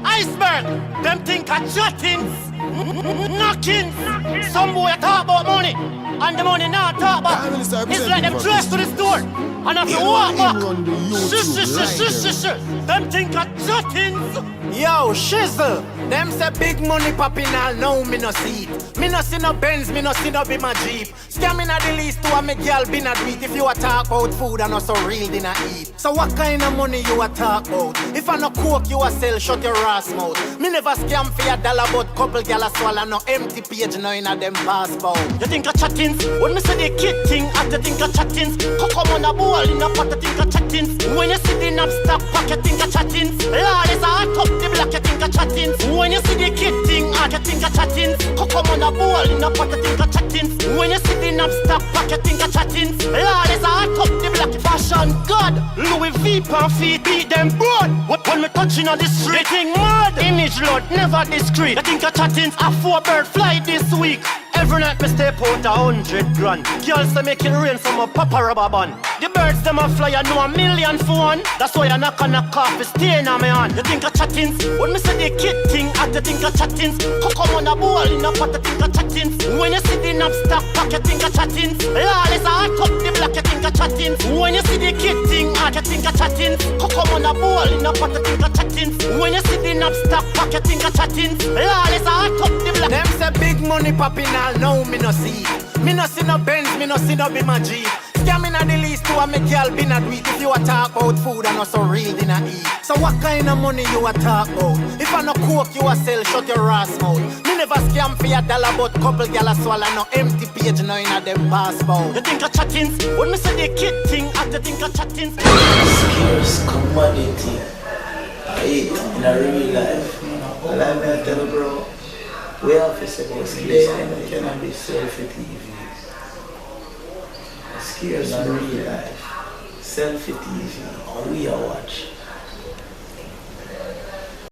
Iceberg, them think I Chattingz, knockings. Some boy talk about money, and the money not talk about. It's like them dress to the store, and have to walk back. Them think I Chattingz. Yo, Shizzle, them say big money popping all now me no see it. Me no see no Benz, me no see no be my Jeep. Scamming at the least to a me girl be not do it. If you a talk about food and not so real dinner eat. So what kind of money you a talk about? If I no coke you a sell, shut your ass mouth. Me never scam for $1 but couple gal a swallow no empty page no in a them passport. You think I Chattingz? When me say the kid thing, I think I Chattingz. Come on a bowl in a pot, I think I Chattingz. When you see the knapsack pack, you think I Chattingz. Lord is a hot up the black, you think I Chattingz. When you see the kid thing, I think I Chattingz. Come on a bowl in a pot, I think I Chattingz. When you see the knapsack pack, you think I Chattingz. Lord is a hot up the black. Fashion God, Louis V pan feet, beat them broad. When me touching on the street, thing mad. Image Lord, never discreet. I think I Chattingz, a 4-bird fly this week. Every night me step out 100 grand. Girls say make it rain so my papa rubber band. The birds them a fly and know $1 million for one. That's why I knock off the stain on my hand. You think I Chattingz? When me say the kid thing, I think I Chattingz. Come on a bowl in a pot, I think I Chattingz. When you see the knapsack pack, you think I Chattingz. Lawless a hot up the black, you think I Chattingz. When you see the kid thing, I think I Chattingz. Come on a bowl in a pot, I think I Chattingz. When you see the knapsack pack, you think I Chattingz. Lawless a hot up the black. Them say big money popping all now me no see. Me no see no Benz, me no see no be my Jeep. Scamming at the least to a me girl be not do it. If you a talk about food and not so real dinner eat. So what kind of money you a talk about? If I no coke you a sell, shut your ass mouth. Me never scam for $1 but couple gal a swallow no empty page no in a them passport. You think I Chattingz? When me say the kid thing, I think I Chattingz. Scarce commodity. I eat in a real life. Well, I'm gonna tell you, bro. We have to say about Scarce Cannabis Selfie TV. Scarce in real life. Selfie TV. We are watch.